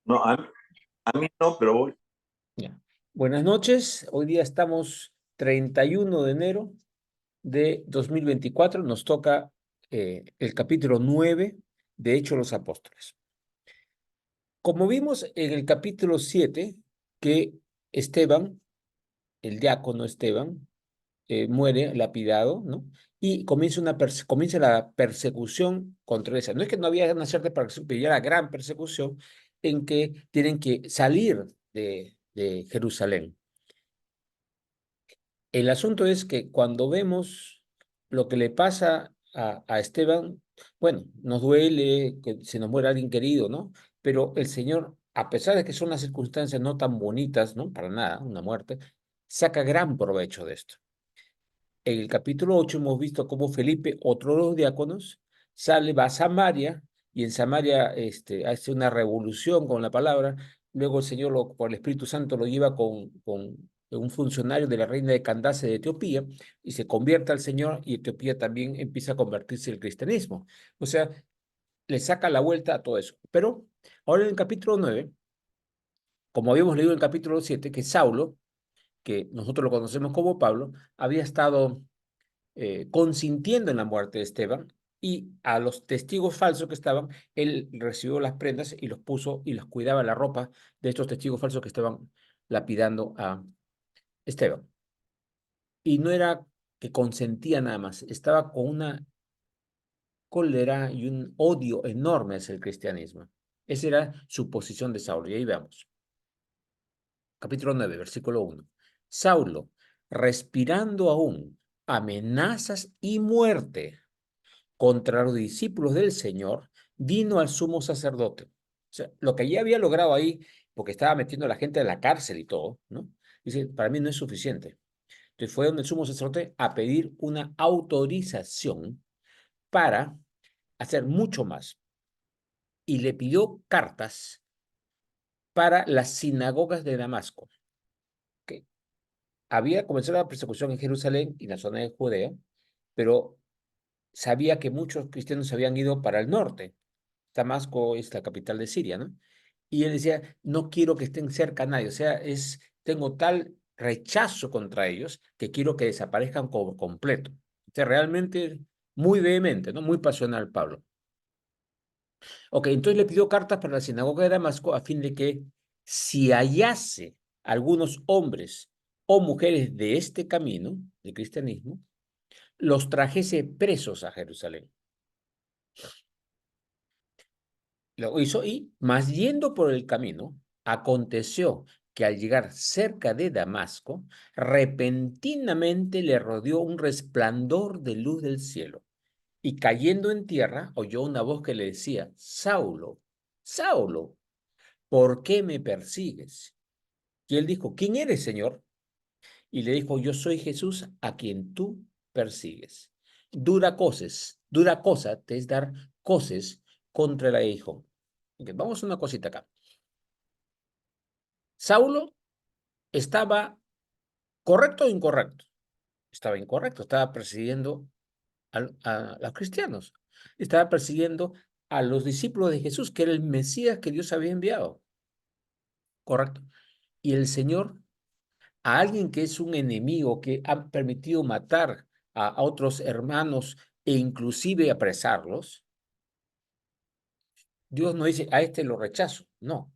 No, a mí no, pero voy. Ya. Buenas noches, hoy día estamos 31 de enero de 2024. Nos toca el capítulo 9 de Hechos de los Apóstoles. Como vimos en el capítulo 7 que Esteban, el diácono Esteban, muere lapidado, ¿no? Y comienza la persecución contra esa. No es que no había una cierta persecución, pero ya era gran persecución en que tienen que salir de Jerusalén. El asunto es que cuando vemos lo que le pasa a Esteban, bueno, nos duele que se nos muera alguien querido, ¿no? Pero el Señor, a pesar de que son las circunstancias no tan bonitas, ¿no? Para nada, una muerte, saca gran provecho de esto. En el capítulo 8 hemos visto cómo Felipe, otro de los diáconos, sale, va a Samaria y en Samaria hace una revolución con la palabra. Luego el Señor, por el Espíritu Santo, lo lleva con un funcionario de la reina de Candace de Etiopía y se convierte al Señor y Etiopía también empieza a convertirse al cristianismo. O sea, le saca la vuelta a todo eso. Pero ahora en el capítulo 9, como habíamos leído en el capítulo 7, que Saulo, que nosotros lo conocemos como Pablo, había estado consintiendo en la muerte de Esteban y a los testigos falsos que estaban, él recibió las prendas y los puso y los cuidaba la ropa de estos testigos falsos que estaban lapidando a Esteban. Y no era que consentía nada más, estaba con una cólera y un odio enorme hacia el cristianismo. Esa era su posición de Saulo. Y ahí veamos. Capítulo 9, versículo 1. Saulo, respirando aún amenazas y muerte contra los discípulos del Señor, vino al sumo sacerdote. O sea, lo que ya había logrado ahí, porque estaba metiendo a la gente en la cárcel y todo, ¿no? Dice, para mí no es suficiente. Entonces fue donde el sumo sacerdote a pedir una autorización para hacer mucho más. Y le pidió cartas para las sinagogas de Damasco, que había comenzado la persecución en Jerusalén y en la zona de Judea, pero sabía que muchos cristianos se habían ido para el norte. Damasco es la capital de Siria, ¿no? Y él decía, no quiero que estén cerca a nadie, o sea, tengo tal rechazo contra ellos que quiero que desaparezcan por completo. O sea, realmente muy vehemente, ¿no? Muy pasional Pablo. Ok, entonces le pidió cartas para la sinagoga de Damasco a fin de que si hallase algunos hombres o mujeres de este camino, del cristianismo, los trajese presos a Jerusalén. Lo hizo y, más yendo por el camino, aconteció que al llegar cerca de Damasco, repentinamente le rodeó un resplandor de luz del cielo. Y cayendo en tierra, oyó una voz que le decía, Saulo, Saulo, ¿por qué me persigues? Y él dijo, ¿quién eres, Señor? Y le dijo, yo soy Jesús a quien tú persigues. Dura cosa te es dar coces contra el aguijón. Okay, vamos a una cosita acá. Saulo estaba correcto o incorrecto. Estaba incorrecto, estaba persiguiendo a los cristianos. Estaba persiguiendo a los discípulos de Jesús, que era el Mesías que Dios había enviado. Correcto. Y el Señor, a alguien que es un enemigo, que ha permitido matar a otros hermanos e inclusive apresarlos, Dios no dice, a este lo rechazo. No,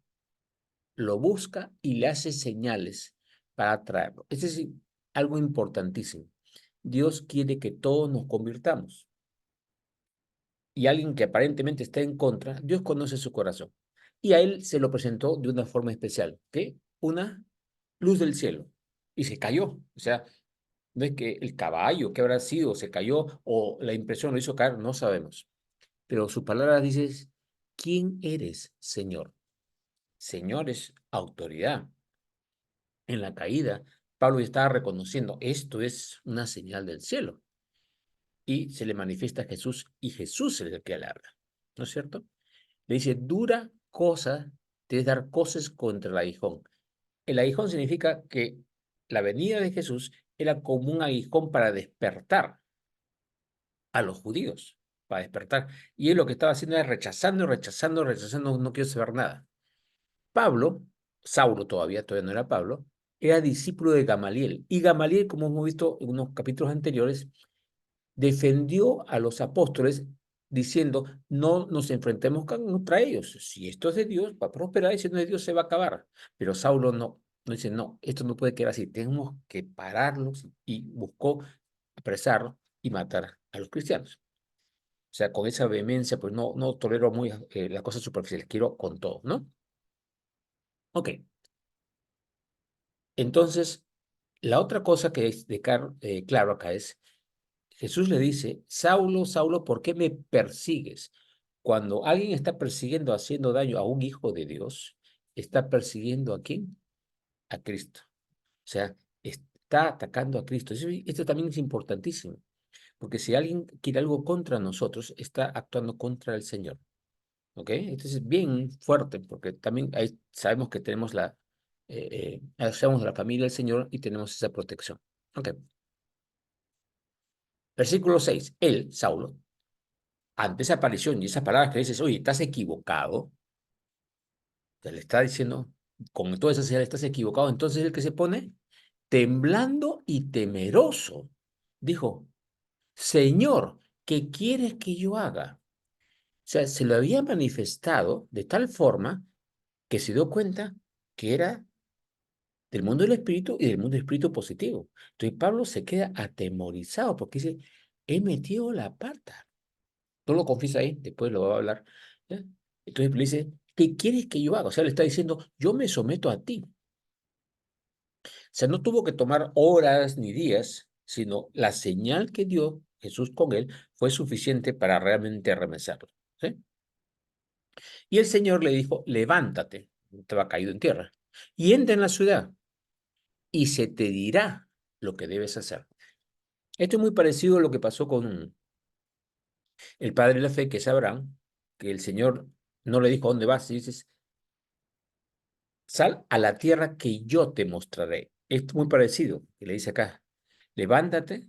lo busca y le hace señales para atraerlo. Es decir, algo importantísimo. Dios quiere que todos nos convirtamos. Y alguien que aparentemente está en contra, Dios conoce su corazón. Y a él se lo presentó de una forma especial, que una luz del cielo. Y se cayó. O sea, no es que el caballo que habrá sido se cayó o la impresión lo hizo caer, no sabemos. Pero su palabra dice, ¿quién eres, Señor? Señor es autoridad. En la caída, Pablo estaba reconociendo, esto es una señal del cielo. Y se le manifiesta a Jesús y Jesús es el que le habla, ¿no es cierto? Le dice, dura cosa te es dar cosas contra el aguijón. El aguijón significa que la venida de Jesús era como un aguijón para despertar a los judíos, para despertar. Y él lo que estaba haciendo era rechazando, rechazando, rechazando, no quiero saber nada. Pablo, Saulo todavía no era Pablo, era discípulo de Gamaliel. Y Gamaliel, como hemos visto en unos capítulos anteriores, defendió a los apóstoles diciendo, no nos enfrentemos contra ellos. Si esto es de Dios, va a prosperar, y si no es de Dios, se va a acabar. Pero Saulo no dice, no, esto no puede quedar así, tenemos que pararlos, y buscó apresar y matar a los cristianos. O sea, con esa vehemencia, pues no tolero muy las cosas superficiales, quiero con todo, ¿no? Ok, entonces, la otra cosa que es de claro acá es, Jesús le dice, Saulo, Saulo, ¿por qué me persigues? Cuando alguien está persiguiendo, haciendo daño a un hijo de Dios, está persiguiendo ¿a quién? A Cristo. O sea, está atacando a Cristo. Esto también es importantísimo, porque si alguien quiere algo contra nosotros, está actuando contra el Señor. ¿Ok? Entonces es bien fuerte, porque también ahí sabemos que tenemos somos la familia del Señor y tenemos esa protección. ¿Ok? Versículo 6. Él, Saulo, ante esa aparición y esas palabras que dices, oye, estás equivocado, te le está diciendo, con todas esas señales estás equivocado, entonces el que se pone temblando y temeroso, dijo, Señor, ¿qué quieres que yo haga? O sea, se lo había manifestado de tal forma que se dio cuenta que era del mundo del espíritu y del mundo del espíritu positivo. Entonces Pablo se queda atemorizado porque dice, he metido la pata. No lo confiesa ahí, después lo va a hablar. ¿Ya? Entonces le dice, ¿qué quieres que yo haga? O sea, le está diciendo, yo me someto a ti. O sea, no tuvo que tomar horas ni días, sino la señal que dio Jesús con él fue suficiente para realmente remesarlo. ¿Sí? Y el Señor le dijo, levántate, estaba caído en tierra, y entra en la ciudad, y se te dirá lo que debes hacer. Esto es muy parecido a lo que pasó con el padre de la fe, que es Abraham, que el Señor no le dijo, ¿dónde vas? Y dices, sal a la tierra que yo te mostraré. Es muy parecido, que le dice acá, levántate,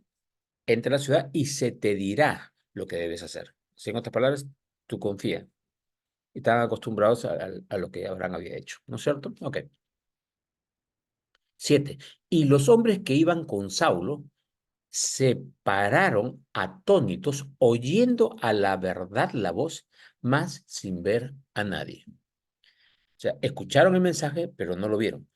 entra a la ciudad y se te dirá lo que debes hacer. Si en otras palabras, tú confía. Están acostumbrados a lo que Abraham había hecho, ¿no es cierto? Ok. 7. Y los hombres que iban con Saulo se pararon atónitos, oyendo a la verdad la voz, mas sin ver a nadie. O sea, escucharon el mensaje, pero no lo vieron.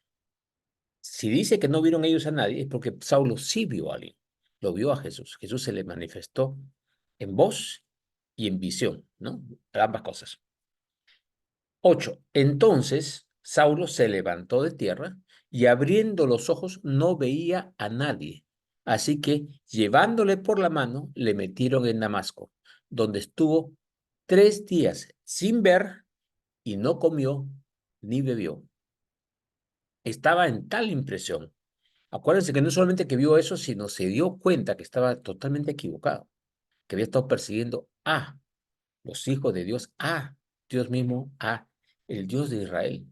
Si dice que no vieron ellos a nadie, es porque Saulo sí vio a alguien. Lo vio a Jesús. Jesús se le manifestó en voz y en visión, ¿no? Ambas cosas. 8. Entonces Saulo se levantó de tierra y abriendo los ojos no veía a nadie. Así que llevándole por la mano le metieron en Damasco, donde estuvo 3 días sin ver y no comió ni bebió. Estaba en tal impresión. Acuérdense que no solamente que vio eso, sino se dio cuenta que estaba totalmente equivocado, que había estado persiguiendo a los hijos de Dios, a Dios mismo, a el Dios de Israel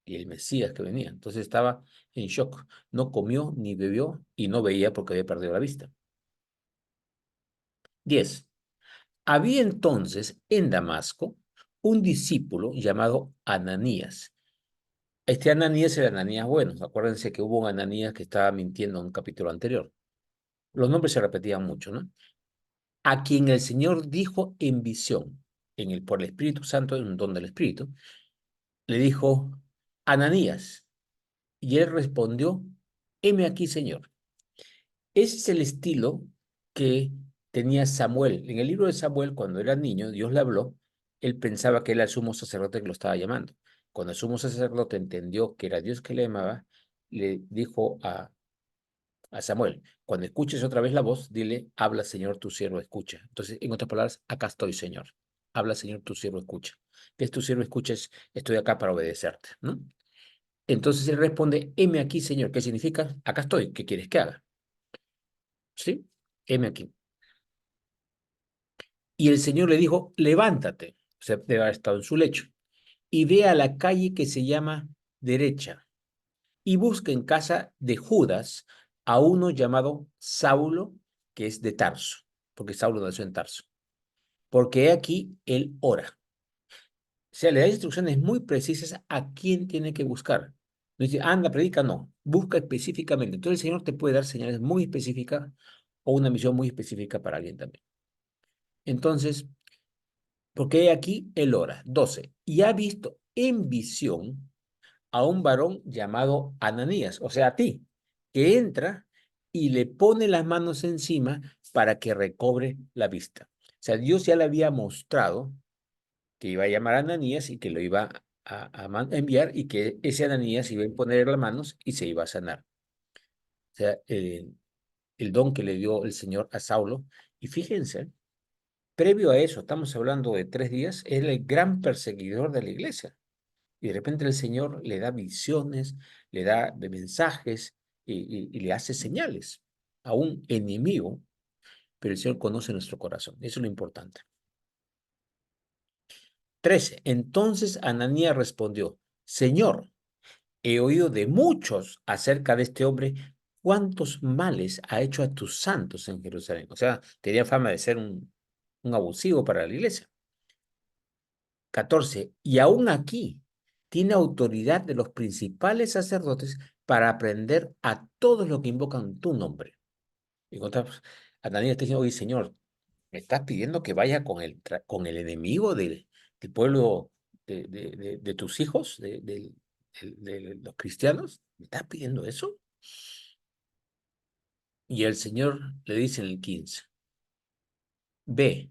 y el Mesías que venía. Entonces estaba en shock. No comió ni bebió y no veía porque había perdido la vista. 10. Había entonces en Damasco un discípulo llamado Ananías. Este Ananías era Ananías bueno. Acuérdense que hubo un Ananías que estaba mintiendo en un capítulo anterior. Los nombres se repetían mucho, ¿no? A quien el Señor dijo en visión, por el Espíritu Santo, en un don del Espíritu, le dijo, Ananías. Y él respondió, heme aquí, Señor. Ese es el estilo que tenía Samuel. En el libro de Samuel, cuando era niño, Dios le habló, él pensaba que era el sumo sacerdote que lo estaba llamando. Cuando el sumo sacerdote entendió que era Dios que le llamaba, le dijo a Samuel, cuando escuches otra vez la voz, dile, habla Señor, tu siervo escucha. Entonces, en otras palabras, acá estoy, Señor. Habla Señor, tu siervo escucha. Que es tu siervo escuches, estoy acá para obedecerte, ¿no? Entonces él responde, heme aquí, Señor. ¿Qué significa? Acá estoy, ¿qué quieres que haga? ¿Sí? Heme aquí. Y el Señor le dijo, levántate, o sea, debe haber estado en su lecho, y ve a la calle que se llama derecha, y busca en casa de Judas a uno llamado Saulo, que es de Tarso, porque Saulo nació en Tarso, porque aquí él ora. sea, le da instrucciones muy precisas a quién tiene que buscar. No dice, anda, predica, no. Busca específicamente. Entonces el Señor te puede dar señales muy específicas o una misión muy específica para alguien también. Entonces, porque aquí él ora. 12. Y ha visto en visión a un varón llamado Ananías, o sea, a ti, que entra y le pone las manos encima para que recobre la vista. O sea, Dios ya le había mostrado que iba a llamar a Ananías y que lo iba a enviar y que ese Ananías iba a poner las manos y se iba a sanar. O sea, el don que le dio el Señor a Saulo. Y fíjense, previo a eso, estamos hablando de 3 días, era el gran perseguidor de la iglesia. Y de repente el Señor le da visiones, le da de mensajes y le hace señales a un enemigo, pero el Señor conoce nuestro corazón. Eso es lo importante. 13. Entonces Ananías respondió, Señor, he oído de muchos acerca de este hombre, cuántos males ha hecho a tus santos en Jerusalén. O sea, tenía fama de ser un abusivo para la iglesia. 14. Y aún aquí tiene autoridad de los principales sacerdotes para aprender a todos los que invocan tu nombre. Y encontramos, Ananías está diciendo, oye, Señor, me estás pidiendo que vaya con el enemigo del pueblo de tus hijos, de los cristianos. ¿Me estás pidiendo eso? Y el Señor le dice en el 15, ve,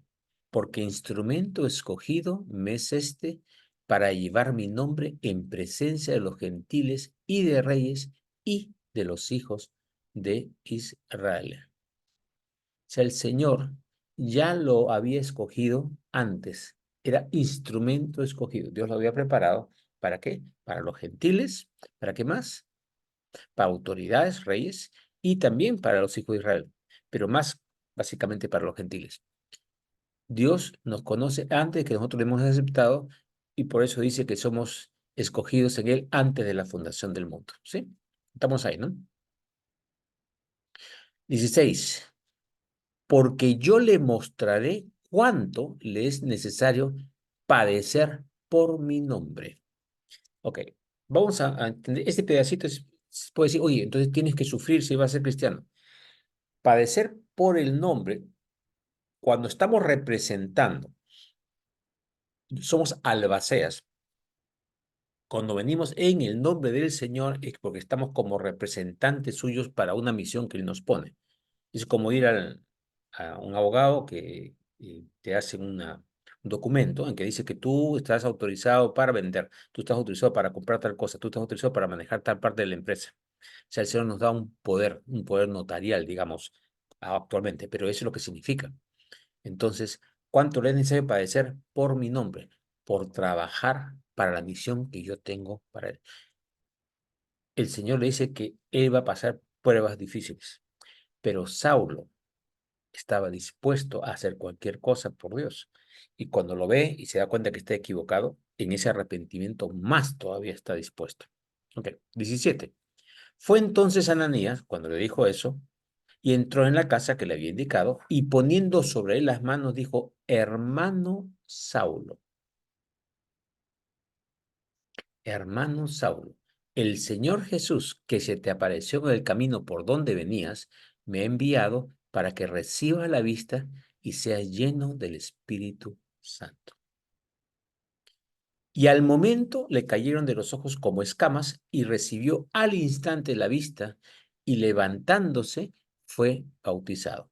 porque instrumento escogido me es este para llevar mi nombre en presencia de los gentiles y de reyes y de los hijos de Israel. O sea, el Señor ya lo había escogido antes. Era instrumento escogido. Dios lo había preparado. ¿Para qué? Para los gentiles. ¿Para qué más? Para autoridades, reyes y también para los hijos de Israel. Pero más básicamente para los gentiles. Dios nos conoce antes de que nosotros le hemos aceptado y por eso dice que somos escogidos en Él antes de la fundación del mundo. ¿Sí? Estamos ahí, ¿no? 16. Porque yo le mostraré cuánto le es necesario padecer por mi nombre. Ok, vamos a entender. Este pedacito puede decir, oye, entonces tienes que sufrir si vas a ser cristiano. Padecer por el nombre, cuando estamos representando, somos albaceas. Cuando venimos en el nombre del Señor es porque estamos como representantes suyos para una misión que Él nos pone. Es como ir a un abogado que te hace un documento en que dice que tú estás autorizado para vender, tú estás autorizado para comprar tal cosa, tú estás autorizado para manejar tal parte de la empresa. O sea, el Señor nos da un poder notarial, digamos, actualmente, pero eso es lo que significa. Entonces, ¿cuánto le es necesario padecer por mi nombre? Por trabajar para la misión que yo tengo para Él. El Señor le dice que Él va a pasar pruebas difíciles, pero Saulo estaba dispuesto a hacer cualquier cosa por Dios. Y cuando lo ve y se da cuenta que está equivocado, en ese arrepentimiento más todavía está dispuesto. Ok, 17. Fue entonces Ananías, cuando le dijo eso, y entró en la casa que le había indicado, y poniendo sobre él las manos, dijo, hermano Saulo, el Señor Jesús, que se te apareció en el camino por donde venías, me ha enviado para que recibas la vista y seas lleno del Espíritu Santo. Y al momento le cayeron de los ojos como escamas y recibió al instante la vista y levantándose fue bautizado.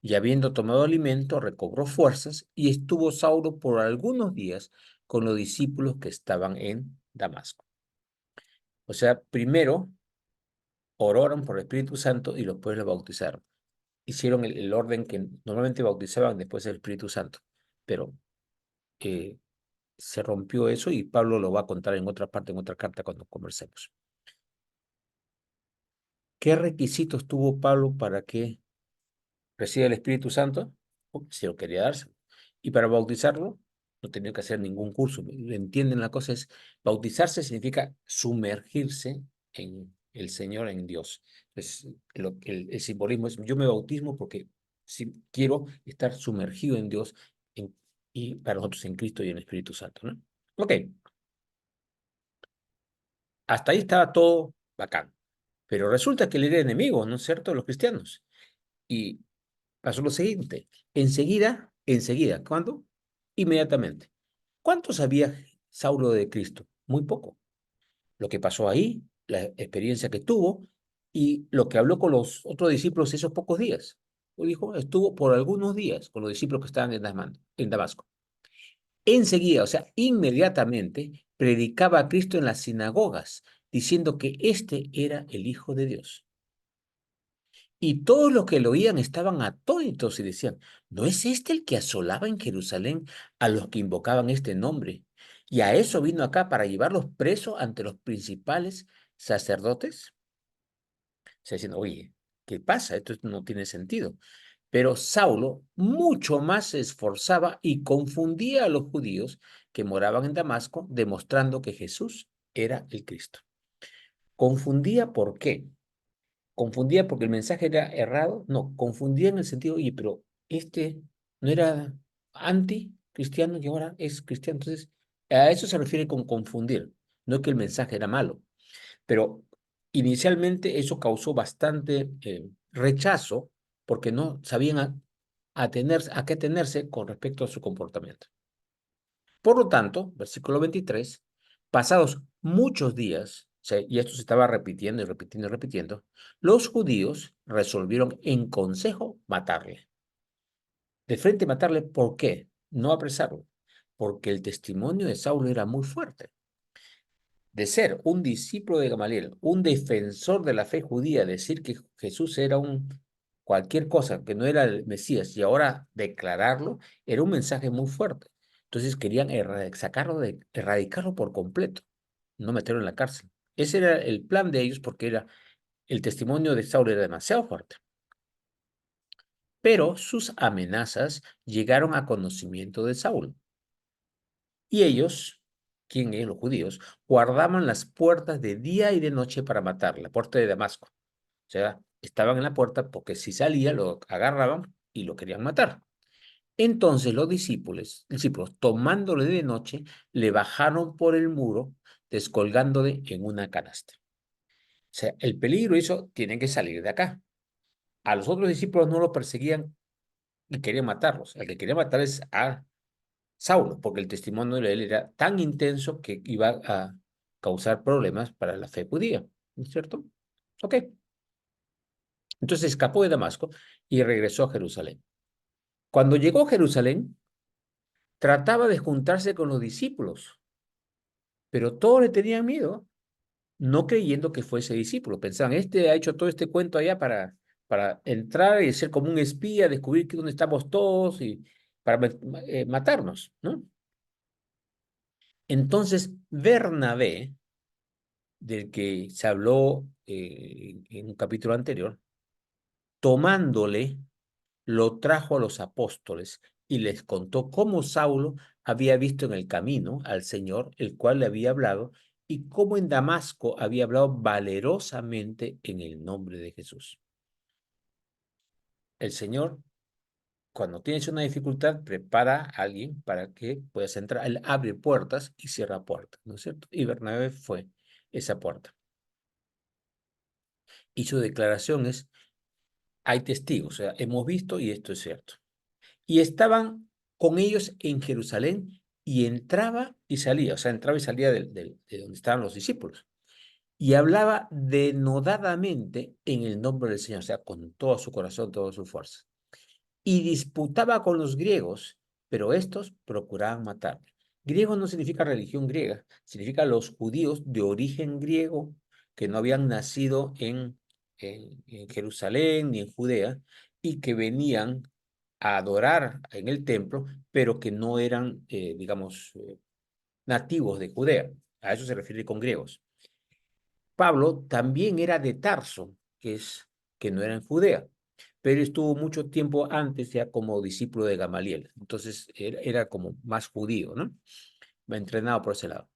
Y habiendo tomado alimento, recobró fuerzas y estuvo Saulo por algunos días con los discípulos que estaban en Damasco. O sea, primero oraron por el Espíritu Santo y después lo bautizaron. Hicieron el orden que normalmente bautizaban después del Espíritu Santo, pero se rompió eso y Pablo lo va a contar en otra parte, en otra carta cuando conversemos. ¿Qué requisitos tuvo Pablo para que reciba el Espíritu Santo? Si lo quería darse. Y para bautizarlo, no tenía que hacer ningún curso. ¿Entienden? La cosa es, bautizarse significa sumergirse en el Señor, en Dios. Es el simbolismo es, yo me bautismo porque si quiero estar sumergido en Dios y para nosotros en Cristo y en el Espíritu Santo, ¿no? Ok, hasta ahí estaba todo bacán. Pero resulta que él era enemigo, ¿no es cierto?, de los cristianos. Y pasó lo siguiente. Enseguida, ¿cuándo? Inmediatamente. ¿Cuánto sabía Saulo de Cristo? Muy poco. Lo que pasó ahí, la experiencia que tuvo y lo que habló con los otros discípulos esos pocos días. Lo dijo, estuvo por algunos días con los discípulos que estaban en Damasco. Enseguida, o sea, inmediatamente, predicaba a Cristo en las sinagogas, diciendo que éste era el Hijo de Dios. Y todos los que lo oían estaban atónitos y decían, ¿no es este el que asolaba en Jerusalén a los que invocaban este nombre? Y a eso vino acá para llevarlos presos ante los principales sacerdotes. O sea, diciendo, oye, ¿qué pasa? Esto no tiene sentido. Pero Saulo mucho más se esforzaba y confundía a los judíos que moraban en Damasco, demostrando que Jesús era el Cristo. ¿Confundía por qué? ¿Confundía porque el mensaje era errado? No, confundía en el sentido, oye, pero este no era anti-cristiano y ahora es cristiano. Entonces, a eso se refiere con confundir, no que el mensaje era malo, pero inicialmente eso causó bastante rechazo porque no sabían a qué tenerse con respecto a su comportamiento. Por lo tanto, versículo 23, pasados muchos días, o sea, y esto se estaba repitiendo y repitiendo y repitiendo, los judíos resolvieron en consejo matarle. De frente matarle, ¿por qué? No apresarlo, porque el testimonio de Saulo era muy fuerte. De ser un discípulo de Gamaliel, un defensor de la fe judía, decir que Jesús era un cualquier cosa, que no era el Mesías, y ahora declararlo, era un mensaje muy fuerte. Entonces querían erradicarlo por completo, no meterlo en la cárcel. Ese era el plan de ellos porque el testimonio de Saulo era demasiado fuerte. Pero sus amenazas llegaron a conocimiento de Saulo. Y ellos, ¿quién es? Los judíos, guardaban las puertas de día y de noche para matar, la puerta de Damasco. O sea, estaban en la puerta porque si salía lo agarraban y lo querían matar. Entonces los discípulos, tomándole de noche, le bajaron por el muro, descolgándole en una canasta. O sea, el peligro hizo, tienen que salir de acá. A los otros discípulos no los perseguían y querían matarlos. El que quería matar es a Saulo, porque el testimonio de él era tan intenso que iba a causar problemas para la fe judía, ¿no es cierto? Ok, entonces escapó de Damasco y regresó a Jerusalén. Cuando llegó a Jerusalén, trataba de juntarse con los discípulos, pero todos le tenían miedo, no creyendo que fuese discípulo. Pensaban, este ha hecho todo este cuento allá para entrar y ser como un espía, descubrir dónde estamos todos y para matarnos, ¿no? Entonces, Bernabé, del que se habló en un capítulo anterior, tomándole, lo trajo a los apóstoles y les contó cómo Saulo había visto en el camino al Señor, el cual le había hablado, y cómo en Damasco había hablado valerosamente en el nombre de Jesús. El Señor, cuando tienes una dificultad, prepara a alguien para que puedas entrar. Él abre puertas y cierra puertas, ¿no es cierto? Y Bernabé fue esa puerta. Y su declaración es, hay testigos, o sea, hemos visto y esto es cierto. Y estaban con ellos en Jerusalén y entraba y salía, o sea, entraba y salía de donde estaban los discípulos. Y hablaba denodadamente en el nombre del Señor, o sea, con todo su corazón, toda su fuerza. Y disputaba con los griegos, pero estos procuraban matarle. Griego no significa religión griega, significa los judíos de origen griego que no habían nacido en Jerusalén ni en Judea y que venían a adorar en el templo, pero que no eran, digamos, nativos de Judea. A eso se refiere con griegos. Pablo también era de Tarso, que no era en Judea, pero estuvo mucho tiempo antes ya como discípulo de Gamaliel. Entonces era como más judío, ¿no? Entrenado por ese lado.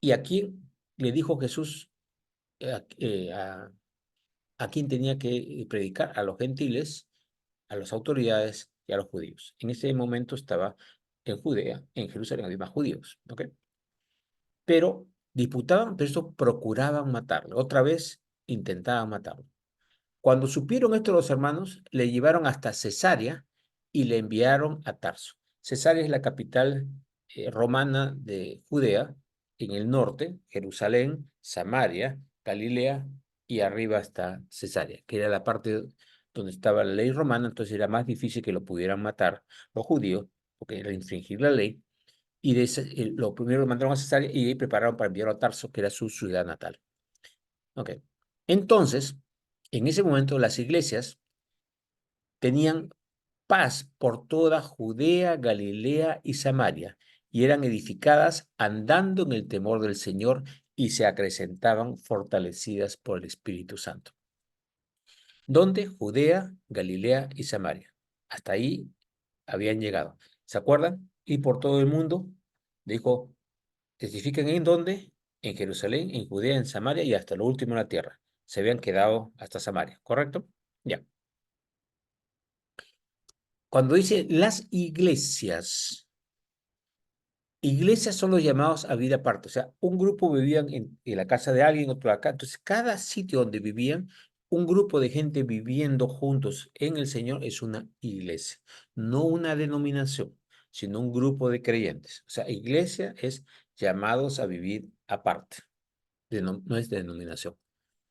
Y aquí le dijo Jesús a quién tenía que predicar, a los gentiles, a las autoridades y a los judíos. En ese momento estaba en Judea, en Jerusalén había más judíos, ¿ok? Pero disputaban, pero esto procuraban matarlo. Otra vez intentaban matarlo. Cuando supieron esto los hermanos, le llevaron hasta Cesarea y le enviaron a Tarso. Cesarea es la capital romana de Judea, en el norte, Jerusalén, Samaria, Galilea y arriba está Cesarea, que era la parte donde estaba la ley romana, entonces era más difícil que lo pudieran matar los judíos, porque era infringir la ley. Y lo primero lo mandaron a Cesarea y ahí prepararon para enviarlo a Tarso, que era su ciudad natal. Ok. Entonces, en ese momento las iglesias tenían paz por toda Judea, Galilea y Samaria, y eran edificadas andando en el temor del Señor y se acrecentaban fortalecidas por el Espíritu Santo. ¿Dónde? Judea, Galilea y Samaria. Hasta ahí habían llegado. ¿Se acuerdan? Y por todo el mundo, dijo, testifiquen en dónde, en Jerusalén, en Judea, en Samaria y hasta lo último en la tierra. Se habían quedado hasta Samaria, ¿correcto? Ya. Cuando dice las iglesias, iglesias son los llamados a vida aparte. O sea, un grupo vivían en la casa de alguien, otro acá. Entonces, cada sitio donde vivían, un grupo de gente viviendo juntos en el Señor es una iglesia, no una denominación, sino un grupo de creyentes. O sea, iglesia es llamados a vivir aparte, no es denominación,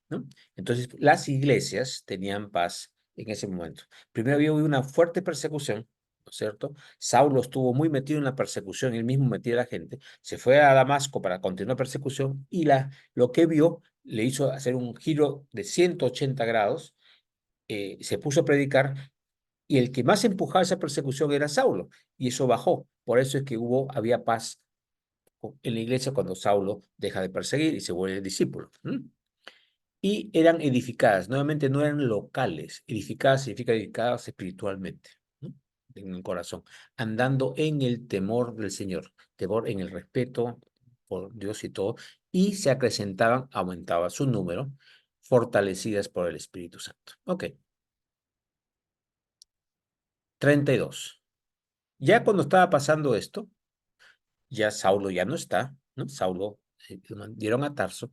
¿no? Entonces, las iglesias tenían paz en ese momento. Primero había una fuerte persecución, ¿no es cierto? Saulo estuvo muy metido en la persecución, él mismo metía a la gente, se fue a Damasco para continuar persecución y lo que vio le hizo hacer un giro de 180 grados, se puso a predicar y el que más empujaba esa persecución era Saulo y eso bajó. Por eso es que había paz en la iglesia cuando Saulo deja de perseguir y se vuelve discípulo. Y eran edificadas, nuevamente no eran locales, edificadas significa edificadas espiritualmente, ¿no? En el corazón, andando en el temor del Señor, temor en el respeto por Dios y todo, y se acrecentaban, aumentaba su número, fortalecidas por el Espíritu Santo. Ok. 32. Ya cuando estaba pasando esto, ya Saulo ya no está, ¿no? Saulo lo mandieron a Tarso,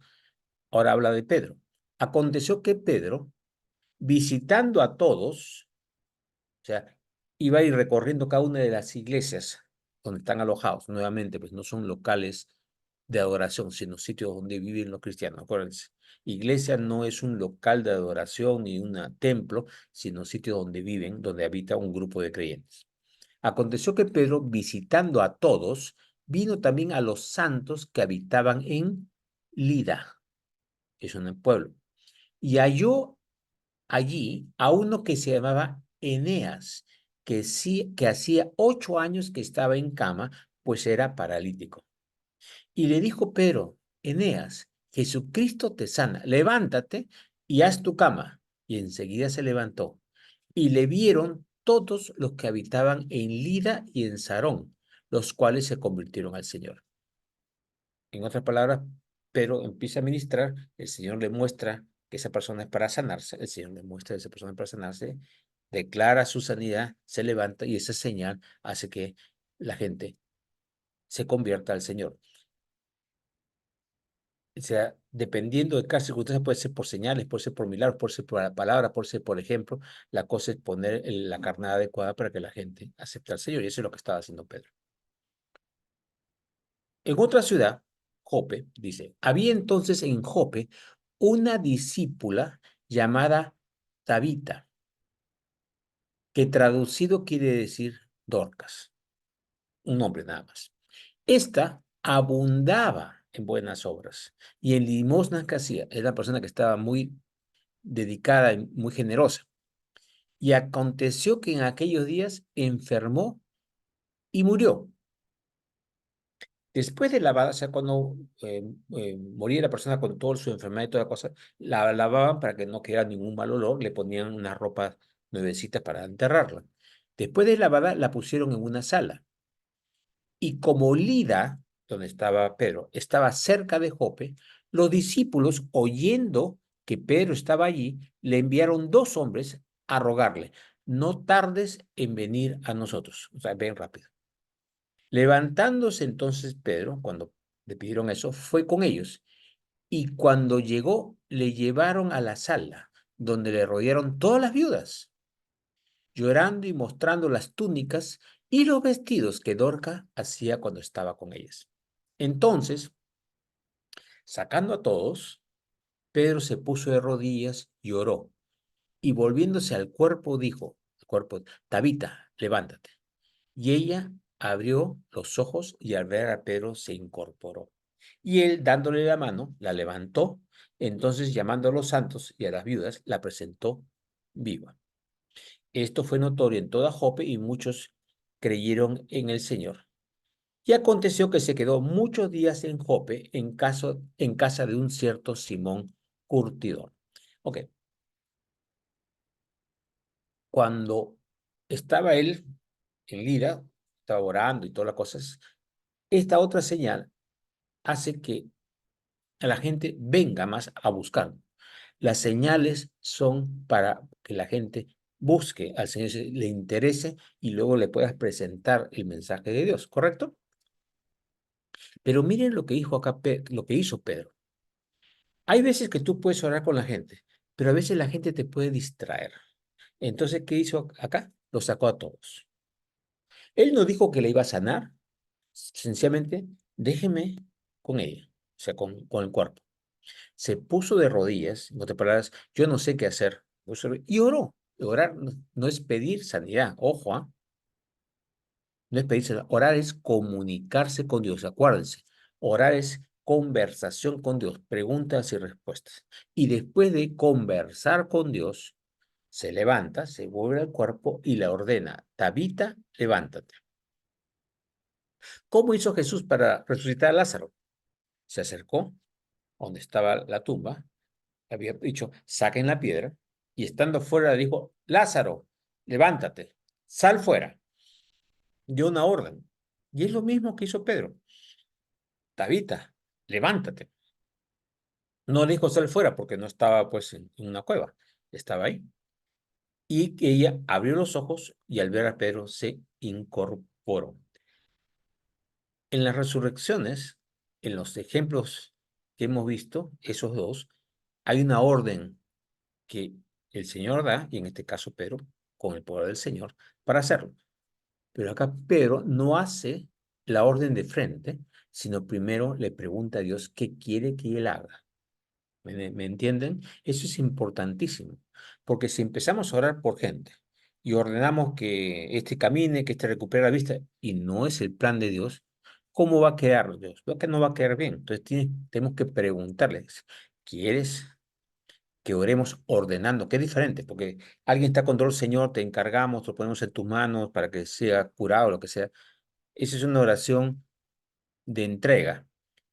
ahora habla de Pedro. Aconteció que Pedro, visitando a todos, o sea, iba a ir recorriendo cada una de las iglesias donde están alojados. Nuevamente, pues no son locales de adoración, sino sitios donde viven los cristianos. Acuérdense, iglesia no es un local de adoración ni un templo, sino sitio donde viven, donde habita un grupo de creyentes. Aconteció que Pedro, visitando a todos, vino también a los santos que habitaban en Lida, que es un pueblo, y halló allí a uno que se llamaba Eneas, que hacía 8 años que estaba en cama, pues era paralítico. Y le dijo Pedro, Eneas, Jesucristo te sana, levántate y haz tu cama. Y enseguida se levantó. Y le vieron todos los que habitaban en Lida y en Sarón, los cuales se convirtieron al Señor. En otras palabras, Pedro empieza a ministrar, el Señor le muestra que esa persona es para sanarse, el Señor le muestra que esa persona es para sanarse, declara su sanidad, se levanta y esa señal hace que la gente se convierta al Señor. O sea, dependiendo de cada circunstancia, puede ser por señales, puede ser por milagros, puede ser por la palabra, puede ser por ejemplo, la cosa es poner la carnada adecuada para que la gente acepte al Señor y eso es lo que estaba haciendo Pedro. En otra ciudad, Jope, dice, había entonces en Jope una discípula llamada Tabita, que traducido quiere decir Dorcas, un nombre nada más. Esta abundaba en buenas obras y en limosnas que hacía. Era una persona que estaba muy dedicada y muy generosa. Y aconteció que en aquellos días enfermó y murió. Después de lavada, o sea, cuando moría la persona con toda su enfermedad y toda cosa, la lavaban para que no quedara ningún mal olor, le ponían una ropa nuevecita para enterrarla. Después de lavada, la pusieron en una sala. Y como Lida, donde estaba Pedro, estaba cerca de Jope, los discípulos, oyendo que Pedro estaba allí, le enviaron 2 hombres a rogarle, no tardes en venir a nosotros. O sea, ven rápido. Levantándose entonces Pedro, cuando le pidieron eso, fue con ellos. Y cuando llegó, le llevaron a la sala, donde le rodearon todas las viudas, llorando y mostrando las túnicas y los vestidos que Dorca hacía cuando estaba con ellas. Entonces, sacando a todos, Pedro se puso de rodillas y oró, y volviéndose al cuerpo dijo, al cuerpo, Tabita, levántate. Y ella abrió los ojos y al ver a Pedro se incorporó. Y él, dándole la mano, la levantó. Entonces, llamando a los santos y a las viudas, la presentó viva. Esto fue notorio en toda Jope y muchos creyeron en el Señor. Y aconteció que se quedó muchos días en Jope, en casa de un cierto Simón curtidor. Ok, cuando estaba él en Lira, estaba orando y todas las cosas, esta otra señal hace que a la gente venga más a buscar. Las señales son para que la gente busque al Señor, le interese y luego le puedas presentar el mensaje de Dios, ¿correcto? Pero miren lo que dijo acá, lo que hizo Pedro. Hay veces que tú puedes orar con la gente, pero a veces la gente te puede distraer. Entonces, ¿qué hizo acá? Lo sacó a todos. Él no dijo que le iba a sanar, sencillamente, déjeme con ella, o sea, con el cuerpo. Se puso de rodillas, en otras palabras, yo no sé qué hacer, y oró. Orar no es pedir sanidad, ojo, ¿ah? No es pedir sanidad. Orar es comunicarse con Dios, acuérdense. Orar es conversación con Dios, preguntas y respuestas. Y después de conversar con Dios, se levanta, se vuelve al cuerpo y le ordena, Tabita, levántate. ¿Cómo hizo Jesús para resucitar a Lázaro? Se acercó donde estaba la tumba, había dicho, saquen la piedra, y estando fuera dijo, Lázaro, levántate, sal fuera. Dio una orden. Y es lo mismo que hizo Pedro. Tabita, levántate. No le dijo sal fuera porque no estaba pues en una cueva, estaba ahí. Y que ella abrió los ojos y al ver a Pedro se incorporó. En las resurrecciones, en los ejemplos que hemos visto, esos dos, hay una orden que el Señor da, y en este caso Pedro, con el poder del Señor, para hacerlo. Pero acá Pedro no hace la orden de frente, sino primero le pregunta a Dios qué quiere que él haga. ¿Me entienden? Eso es importantísimo, porque si empezamos a orar por gente y ordenamos que este camine, que este recupere la vista, y no es el plan de Dios, ¿cómo va a quedar Dios? Veo que no va a quedar bien. Entonces tenemos que preguntarles, ¿quieres que oremos ordenando? Que es diferente, porque alguien está con dolor, Señor, te encargamos, lo ponemos en tus manos para que sea curado, lo que sea. Esa es una oración de entrega,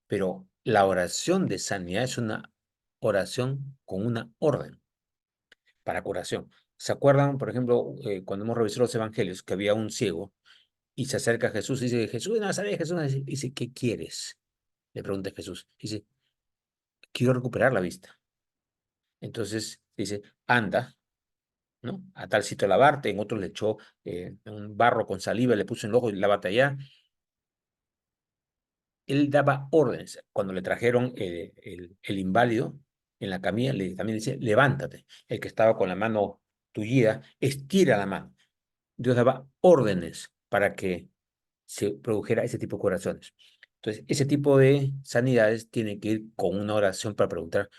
pero la oración de sanidad es una oración con una orden para curación. ¿Se acuerdan, por ejemplo, cuando hemos revisado los evangelios, que había un ciego y se acerca a Jesús y dice, Jesús de Nazaret, Jesús de Nazaret, dice, ¿qué quieres? Le pregunta Jesús. Dice, quiero recuperar la vista. Entonces dice, anda, ¿no? A tal sitio a lavarte, en otro le echó un barro con saliva, le puso en el ojo y lávate allá. Él daba órdenes. Cuando le trajeron el inválido en la camilla, también dice, levántate. El que estaba con la mano tullida, estira la mano. Dios daba órdenes para que se produjera ese tipo de curaciones. Entonces, ese tipo de sanidades tiene que ir con una oración para preguntar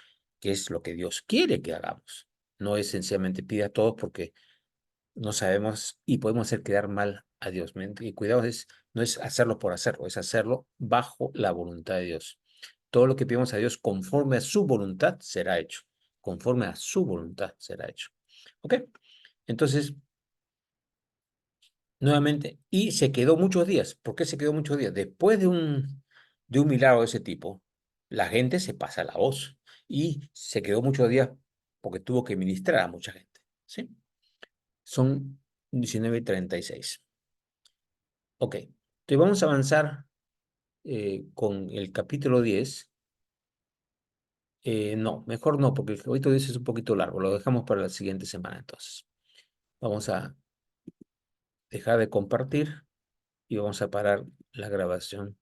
qué es lo que Dios quiere que hagamos. No es sencillamente pide a todos porque no sabemos y podemos hacer quedar mal a Dios. Y cuidado, no es hacerlo por hacerlo, es hacerlo bajo la voluntad de Dios. Todo lo que pedimos a Dios conforme a su voluntad será hecho. Conforme a su voluntad será hecho. ¿Ok? Entonces, nuevamente, y se quedó muchos días. ¿Por qué se quedó muchos días? Después de un milagro de ese tipo, la gente se pasa la voz y se quedó muchos días porque tuvo que ministrar a mucha gente. ¿Sí? Son 19:36. Ok, entonces vamos a avanzar con el capítulo 10. No, mejor no, porque el capítulo 10 es un poquito largo. Lo dejamos para la siguiente semana entonces. Vamos a dejar de compartir. y vamos a parar la grabación.